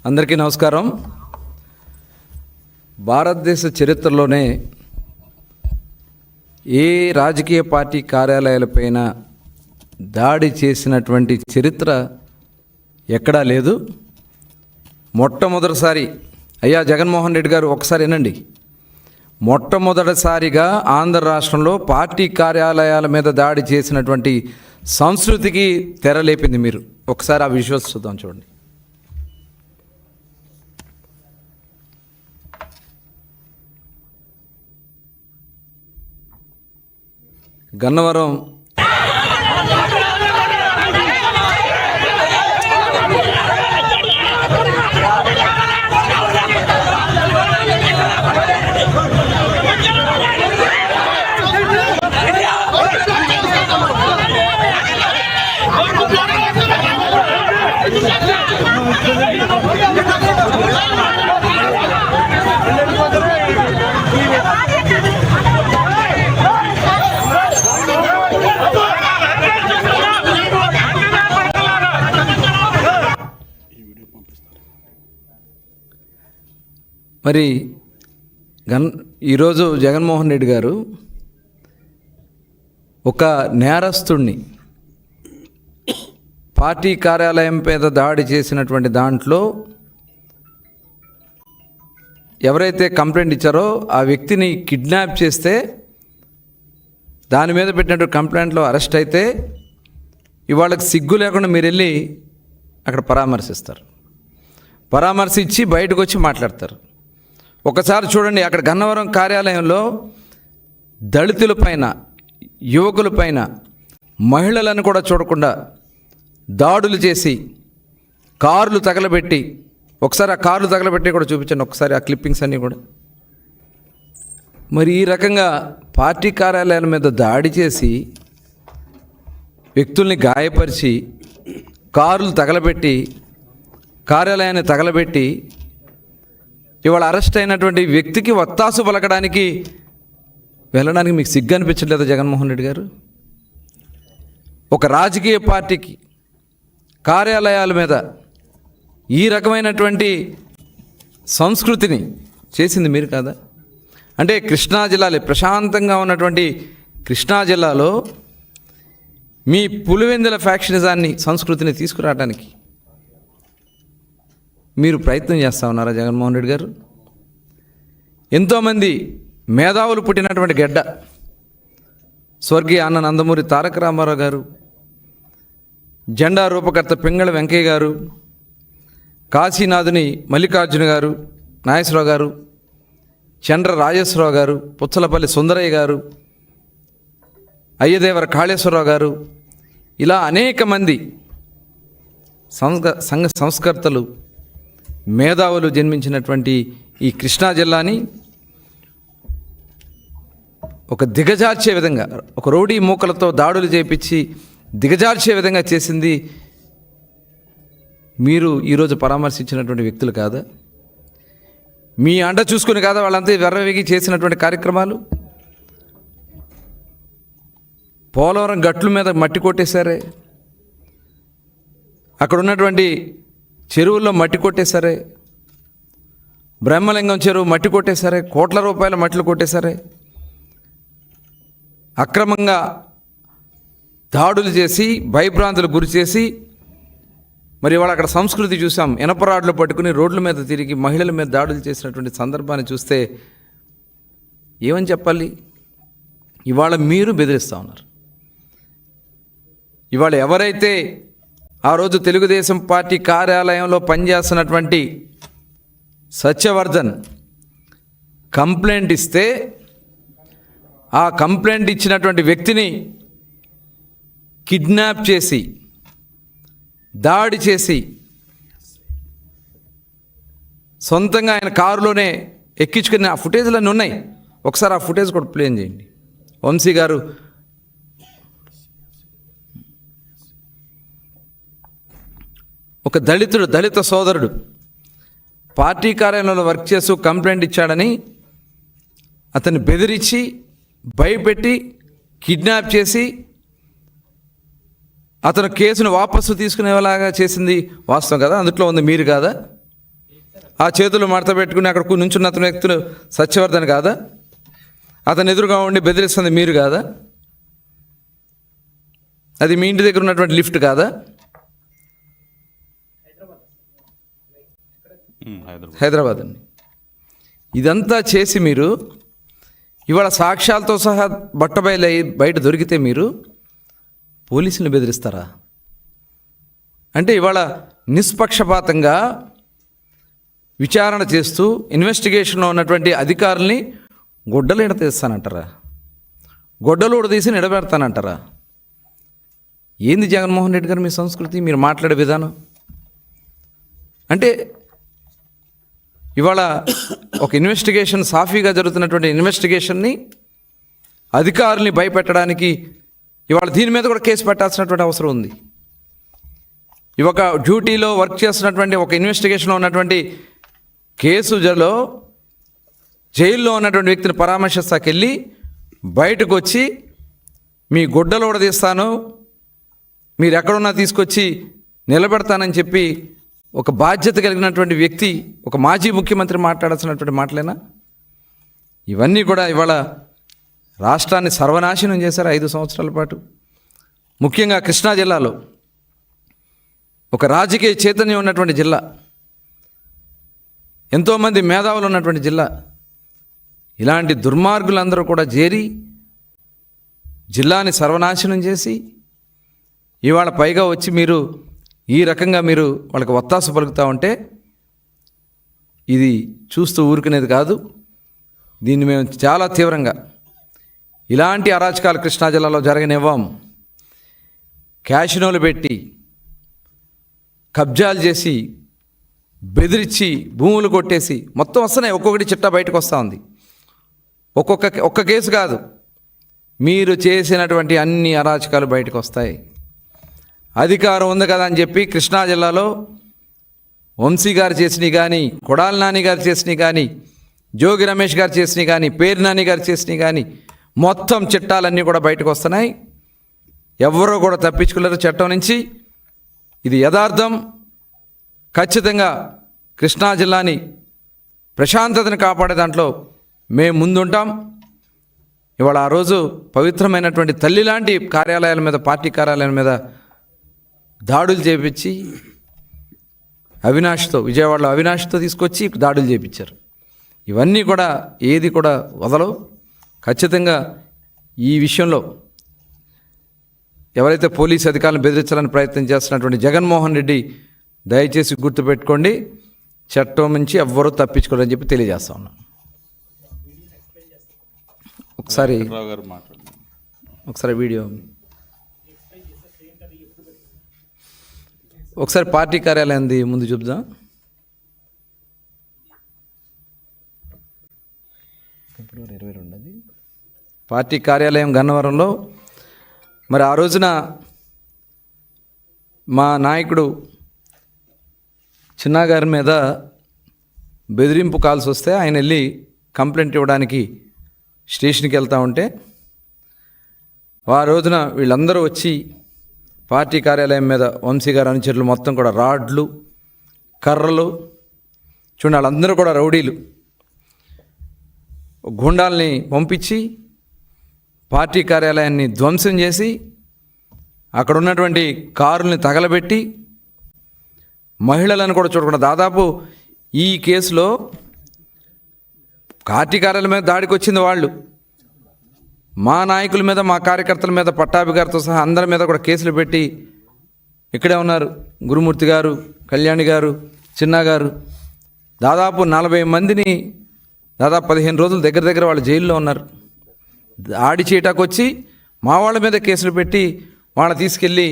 అందరికీ నమస్కారం. భారతదేశ చరిత్రలోనే ఏ రాజకీయ పార్టీ కార్యాలయాలపైన దాడి చేసినటువంటి చరిత్ర ఎక్కడా లేదు. మొట్టమొదటిసారి అయ్యా జగన్మోహన్ రెడ్డి గారు ఒకసారి వినండి. మొట్టమొదటిసారిగా ఆంధ్ర రాష్ట్రంలో పార్టీ కార్యాలయాల మీద దాడి చేసినటువంటి సంస్కృతికి తెరలేపింది మీరు. ఒకసారి ఆ విజువల్స్ చూద్దాం, చూడండి. గన్నవరం మరి ఈరోజు జగన్మోహన్ రెడ్డి గారు ఒక నేరస్తుడిని పార్టీ కార్యాలయం మీద దాడి చేసినటువంటి దాంట్లో ఎవరైతే కంప్లైంట్ ఇచ్చారో ఆ వ్యక్తిని కిడ్నాప్ చేస్తే దాని మీద పెట్టినటువంటి కంప్లైంట్లో అరెస్ట్ అయితే ఇవాళకి సిగ్గు లేకుండా మీరు వెళ్ళి అక్కడ పరామర్శిస్తారు. పరామర్శించి బయటకు వచ్చి మాట్లాడతారు. ఒకసారి చూడండి, అక్కడ గన్నవరం కార్యాలయంలో దళితులపైన, యువకులపైన, మహిళలను కూడా చూడకుండా దాడులు చేసి కార్లు తగలబెట్టి, ఒకసారి ఆ కార్లు తగలబెట్టి కూడా చూపించండి, ఒకసారి ఆ క్లిప్పింగ్స్ అన్నీ కూడా. మరి ఈ రకంగా పార్టీ కార్యాలయాల మీద దాడి చేసి వ్యక్తుల్ని గాయపరిచి కార్లు తగలబెట్టి కార్యాలయాన్ని తగలబెట్టి ఇవాళ అరెస్ట్ అయినటువంటి వ్యక్తికి వత్తాసు పలకడానికి వెళ్ళడానికి మీకు సిగ్గు అనిపించట్లేదా జగన్మోహన్ రెడ్డి గారు? ఒక రాజకీయ పార్టీకి కార్యాలయాల మీద ఈ రకమైనటువంటి సంస్కృతిని చేసింది మీరు కాదా? అంటే కృష్ణా జిల్లాలో, ప్రశాంతంగా ఉన్నటువంటి కృష్ణా జిల్లాలో మీ పులివెందుల ఫ్యాక్షనిజాన్ని, సంస్కృతిని తీసుకురావడానికి మీరు ప్రయత్నం చేస్తూ ఉన్నారా జగన్మోహన్ రెడ్డి గారు? ఎంతోమంది మేధావులు పుట్టినటువంటి గడ్డ స్వర్గీయ అన్న నందమూరి తారక రామారావు గారు, జెండా రూపకర్త పింగళ వెంకయ్య గారు, కాశీనాథుని మల్లికార్జున గారు, నాగేశ్వరరావు గారు, చంద్ర రాజేశ్వరరావు గారు, పుచ్చలపల్లి సుందరయ్య గారు, అయ్యదేవర కాళేశ్వరరావు గారు, ఇలా అనేక మంది సంఘ సంస్కర్తలు, మేధావులు జన్మించినటువంటి ఈ కృష్ణా జిల్లాని ఒక దిగజార్చే విధంగా, ఒక రౌడీ మూకలతో దాడులు చేపించి దిగజార్చే విధంగా చేసింది మీరు ఈరోజు పరామర్శించినటువంటి వ్యక్తులు కాదా? మీ అండ చూసుకుని కాదా వాళ్ళంతా వెర్రవేగి చేసినటువంటి కార్యక్రమాలు? పోలవరం గట్ల మీద మట్టి కొట్టేశారే, అక్కడ ఉన్నటువంటి చెరువుల్లో మట్టి కొట్టేశారే, బ్రహ్మలింగం చెరువు మట్టి కొట్టేశారే, కోట్ల రూపాయల మట్లు కొట్టేశారే, అక్రమంగా దాడులు చేసి భయభ్రాంతులు గురి చేసి, మరి ఇవాళ అక్కడ సంస్కృతి చూసాం. ఇనపరాడ్లు పట్టుకుని రోడ్ల మీద తిరిగి మహిళల మీద దాడులు చేసినటువంటి సందర్భాన్ని చూస్తే ఏమని చెప్పాలి? ఇవాళ మీరు బెదిరిస్తూ ఉన్నారు. ఇవాళ ఎవరైతే ఆ రోజు తెలుగుదేశం పార్టీ కార్యాలయంలో పనిచేస్తున్నటువంటి సత్యవర్ధన్ కంప్లైంట్ ఇస్తే ఆ కంప్లైంట్ ఇచ్చినటువంటి వ్యక్తిని కిడ్నాప్ చేసి దాడి చేసి సొంతంగా ఆయన కారులోనే ఎక్కించుకుని ఆ ఫుటేజ్లన్నీ ఉన్నాయి. ఒకసారి ఆ ఫుటేజ్ కూడా ప్లే చేయండి. వంశీ గారు ఒక దళిత సోదరుడు పార్టీ కార్యాలయంలో వర్క్ చేస్తూ కంప్లైంట్ ఇచ్చాడని అతన్ని బెదిరించి భయపెట్టి కిడ్నాప్ చేసి అతను కేసును వాపసు తీసుకునేలాగా చేసింది వాస్తవం కదా? అందులో ఉంది మీరు కాదా? ఆ చేతులు మడత పెట్టుకుని అక్కడ నుంచున్న అతని వ్యక్తులు సత్యవర్ధన్ కాదా? అతను ఎదురుగా ఉండి బెదిరిస్తుంది మీరు కాదా? అది మీ ఇంటి దగ్గర ఉన్నటువంటి లిఫ్ట్ కాదా? హైదరాబాద్ అండి. ఇదంతా చేసి మీరు ఇవాళ సాక్ష్యాలతో సహా బట్టబయలు బయట దొరికితే మీరు పోలీసులను బెదిరిస్తారా? అంటే ఇవాళ నిష్పక్షపాతంగా విచారణ చేస్తూ ఇన్వెస్టిగేషన్లో ఉన్నటువంటి అధికారుల్ని గొడ్డలు ఎడతీస్తానంటారా? గొడ్డలు తీసి నిలబెడతానంటారా? ఏంది జగన్మోహన్ రెడ్డి గారు మీ సంస్కృతి, మీరు మాట్లాడే విధానం? అంటే ఇవాళ ఒక ఇన్వెస్టిగేషన్ సాఫీగా జరుగుతున్నటువంటి ఇన్వెస్టిగేషన్ని అధికారుల్ని భయపెట్టడానికి ఇవాళ దీని మీద కూడా కేసు పెట్టాల్సినటువంటి అవసరం ఉంది. ఒక డ్యూటీలో వర్క్ చేస్తున్నటువంటి ఒక ఇన్వెస్టిగేషన్లో ఉన్నటువంటి కేసులో జైల్లో ఉన్నటువంటి వ్యక్తిని పరామర్శిస్తాకెళ్ళి బయటకు వచ్చి మీ గుడ్డలు తీస్తాను, మీరు ఎక్కడున్నా తీసుకొచ్చి నిలబెడతానని చెప్పి ఒక బాధ్యత కలిగినటువంటి వ్యక్తి, ఒక మాజీ ముఖ్యమంత్రి మాట్లాడాల్సినటువంటి మాటలేనా? ఇవన్నీ కూడా ఇవాళ రాష్ట్రాన్ని సర్వనాశనం చేశారు 5 సంవత్సరాల పాటు. ముఖ్యంగా కృష్ణా జిల్లాలో ఒక రాజకీయ చైతన్యం ఉన్నటువంటి జిల్లా, ఎంతోమంది మేధావులు ఉన్నటువంటి జిల్లా, ఇలాంటి దుర్మార్గులందరూ కూడా చేరి జిల్లాని సర్వనాశనం చేసి ఇవాళ పైగా వచ్చి మీరు ఈ రకంగా మీరు వాళ్ళకి ఒత్తాసు పలుకుతూ ఉంటే ఇది చూస్తూ ఊరుకునేది కాదు. దీన్ని మేము చాలా తీవ్రంగా ఇలాంటి అరాచకాలు కృష్ణా జిల్లాలో జరగనివ్వం. క్యాషినోలు పెట్టి కబ్జాలు చేసి బెదిరించి భూములు కొట్టేసి మొత్తం వస్తున్నాయి. ఒక్కొక్కటి చిట్టా బయటకు వస్తూ ఉంది. ఒక్క కేసు కాదు, మీరు చేసినటువంటి అన్ని అరాచకాలు బయటకు వస్తాయి. అధికారం ఉంది కదా అని చెప్పి కృష్ణా జిల్లాలో వంశీ గారు చేసినవి కానీ, కొడాలి నాని గారు చేసినవి కానీ, జోగి రమేష్ గారు చేసినవి కానీ, పేరు నాని గారు చేసినవి కానీ మొత్తం చట్టాలన్నీ కూడా బయటకు వస్తున్నాయి. ఎవరో కూడా తప్పించుకోలేరు చట్టం నుంచి. ఇది యథార్థం. ఖచ్చితంగా కృష్ణా జిల్లాని ప్రశాంతతను కాపాడే దాంట్లో మేము ముందుంటాం. ఇవాళ ఆ రోజు పవిత్రమైనటువంటి తల్లి లాంటి కార్యాలయాల మీద, పార్టీ కార్యాలయాల మీద దాడులు చేపించి విజయవాడలో అవినాష్తో తీసుకొచ్చి దాడులు చేపించారు. ఇవన్నీ కూడా ఏది కూడా వదలవు. ఖచ్చితంగా ఈ విషయంలో ఎవరైతే పోలీసు అధికారులను బెదిరించాలని ప్రయత్నం చేస్తున్నటువంటి జగన్మోహన్ రెడ్డి దయచేసి గుర్తుపెట్టుకోండి, చట్టం నుంచి ఎవ్వరూ తప్పించుకోరని చెప్పి తెలియజేస్తా ఉన్నాం. ఒకసారి వీడియో ఒకసారి పార్టీ కార్యాలయంది ముందు చూద్దాం. ఫిబ్రవరి 22 పార్టీ కార్యాలయం గన్నవరంలో. మరి ఆ రోజున మా నాయకుడు చిన్నగారి మీద బెదిరింపు కాల్స్ వస్తే ఆయన వెళ్ళి కంప్లైంట్ ఇవ్వడానికి స్టేషన్కి వెళ్తూ ఉంటే ఆ రోజున వీళ్ళందరూ వచ్చి పార్టీ కార్యాలయం మీద వంశీ గారు అనుచరులు మొత్తం కూడా రాడ్లు, కర్రలు, చూడండి వాళ్ళందరూ కూడా రౌడీలు, గుండాల్ని పంపించి పార్టీ కార్యాలయాన్ని ధ్వంసం చేసి అక్కడ ఉన్నటువంటి కారుల్ని తగలబెట్టి మహిళలను కూడా చూడకుండా దాదాపు ఈ కేసులో పార్టీ కార్యాలయం మీద దాడికి వచ్చింది వాళ్ళు. మా నాయకుల మీద, మా కార్యకర్తల మీద, పట్టాభి గారితో సహా అందరి మీద కూడా కేసులు పెట్టి ఇక్కడే ఉన్నారు. గురుమూర్తి గారు, కళ్యాణి గారు, చిన్న గారు, దాదాపు 40 మందిని దాదాపు 15 రోజులు దగ్గర వాళ్ళు జైల్లో ఉన్నారు. దాడి చేయటానికి వచ్చి మా వాళ్ళ మీద కేసులు పెట్టి వాళ్ళని తీసుకెళ్ళి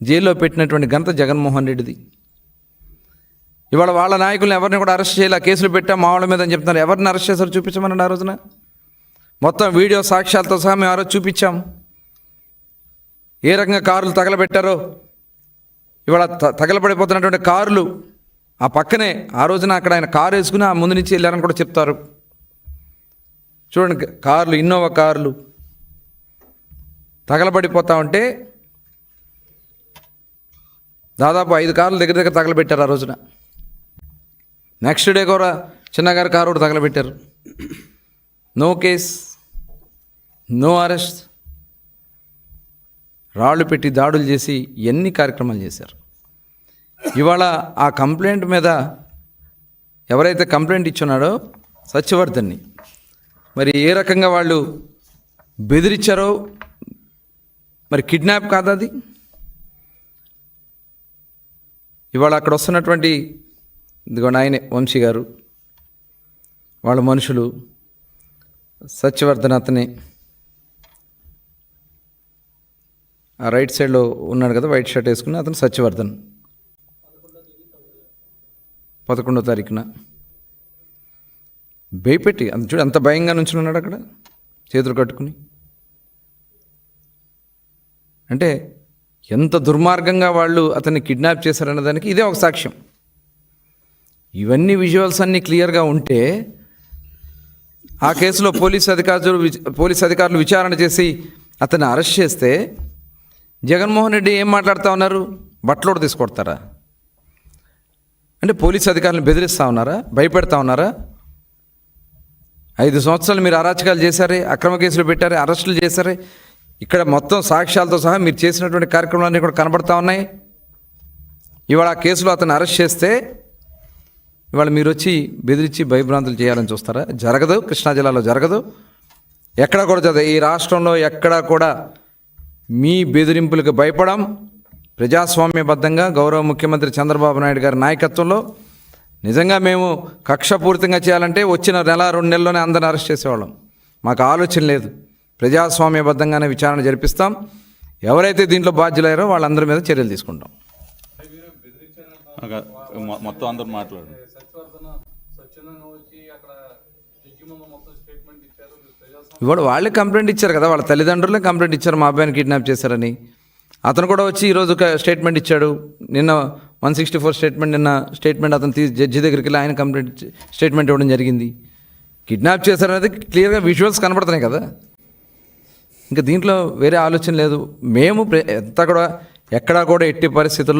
జైల్లో పెట్టినటువంటి ఘనత జగన్మోహన్ రెడ్డిది. ఇవాళ వాళ్ళ నాయకులను ఎవరిని కూడా అరెస్ట్ చేయాలి, కేసులు పెట్టాం మా వాళ్ళ మీద అని చెప్తున్నారు. ఎవరిని అరెస్ట్ చేశారో చూపించమనండి. ఆ రోజున మొత్తం వీడియో సాక్ష్యాలతో సహా మేము ఆ రోజు చూపించాం. ఏ రకంగా కారులు తగలబెట్టారో, ఇవాళ తగలబడిపోతున్నటువంటి కారులు ఆ పక్కనే ఆ రోజున అక్కడ ఆయన కారు వేసుకుని ఆ ముందు నుంచి వెళ్ళారని కూడా చెప్తారు. చూడండి, కార్లు, ఇన్నోవా కార్లు తగలబడిపోతూ ఉంటే దాదాపు 5 కార్లు దగ్గర తగలబెట్టారు ఆ రోజున. నెక్స్ట్ డే కూడా చిన్నగారి కారు కూడా తగలబెట్టారు. నో కేస్, నో అరెస్ట్, రాళ్ళు పెట్టి దాడులు చేసి ఎన్ని కార్యక్రమాలు చేశారు. ఇవాళ ఆ కంప్లైంట్ మీద ఎవరైతే కంప్లైంట్ ఇచ్చున్నాడో సత్యవర్ధన్ని మరి ఏ రకంగా వాళ్ళు బెదిరించారో, మరి కిడ్నాప్ కాదా అది? ఇవాళ అక్కడ వస్తున్నటువంటి ఇదిగోండి ఆయనే వంశీ గారు, వాళ్ళ మనుషులు, సత్యవర్ధన్ అతనే ఆ రైట్ సైడ్లో ఉన్నాడు కదా, వైట్ షర్ట్ వేసుకుని అతను సత్యవర్ధన్. 11వ తారీఖున భయపెట్టి అంత చూడు, అంత భయంగా నుంచుని ఉన్నాడు అక్కడ చేతులు కట్టుకుని. అంటే ఎంత దుర్మార్గంగా వాళ్ళు అతన్ని కిడ్నాప్ చేశారన్న దానికి ఇదే ఒక సాక్ష్యం. ఇవన్నీ విజువల్స్ అన్నీ క్లియర్గా ఉంటే ఆ కేసులో పోలీస్ అధికారులు విచారణ చేసి అతన్ని అరెస్ట్ చేస్తే జగన్మోహన్ రెడ్డి ఏం మాట్లాడుతూ ఉన్నారు? బట్టలోడు తీసుకొడతారా? అంటే పోలీస్ అధికారులను బెదిరిస్తూ ఉన్నారా? భయపెడతా ఉన్నారా? 5 సంవత్సరాలు మీరు అరాచకాలు చేశారే, అక్రమ కేసులు పెట్టారే, అరెస్టులు చేశారే. ఇక్కడ మొత్తం సాక్ష్యాలతో సహా మీరు చేసినటువంటి కార్యక్రమాలన్నీ కూడా కనబడతా ఉన్నాయి. ఇవాళ ఆ కేసులో అతను అరెస్ట్ చేస్తే ఇవాళ మీరు వచ్చి బెదిరించి భయభ్రాంతులు చేయాలని చూస్తారా? జరగదు. కృష్ణా జిల్లాలో జరగదు. ఎక్కడా కూడా జరగదు. ఈ రాష్ట్రంలో ఎక్కడా కూడా మీ బెదిరింపులకు భయపడం. ప్రజాస్వామ్యబద్ధంగా గౌరవ ముఖ్యమంత్రి చంద్రబాబు నాయుడు గారి నాయకత్వంలో నిజంగా మేము కక్షపూరితంగా చేయాలంటే వచ్చిన 1-2 నెలల్లోనే అందరిని అరెస్ట్ చేసేవాళ్ళం. మాకు ఆలోచన లేదు. ప్రజాస్వామ్యబద్ధంగానే విచారణ జరిపిస్తాం. ఎవరైతే దీంట్లో బాధ్యులయ్యారో వాళ్ళందరి మీద చర్యలు తీసుకుంటాం. మొత్తం అందరూ మాట్లాడు. ఇవాడు వాళ్ళే కంప్లైంట్ ఇచ్చారు కదా, వాళ్ళ తల్లిదండ్రులే కంప్లైంట్ ఇచ్చారు మా అబ్బాయిని కిడ్నాప్ చేశారని. అతను కూడా వచ్చి ఈరోజు ఒక స్టేట్మెంట్ ఇచ్చాడు. నిన్న 164 స్టేట్మెంట్ అతను జడ్జి దగ్గరికి వెళ్ళి ఆయన కంప్లైంట్ స్టేట్మెంట్ ఇవ్వడం జరిగింది. కిడ్నాప్ చేశారనేది క్లియర్గా విజువల్స్ కనబడుతున్నాయి కదా. ఇంకా దీంట్లో వేరే ఆలోచన లేదు. మేము ఎక్కడా కూడా ఎట్టి పరిస్థితుల్లో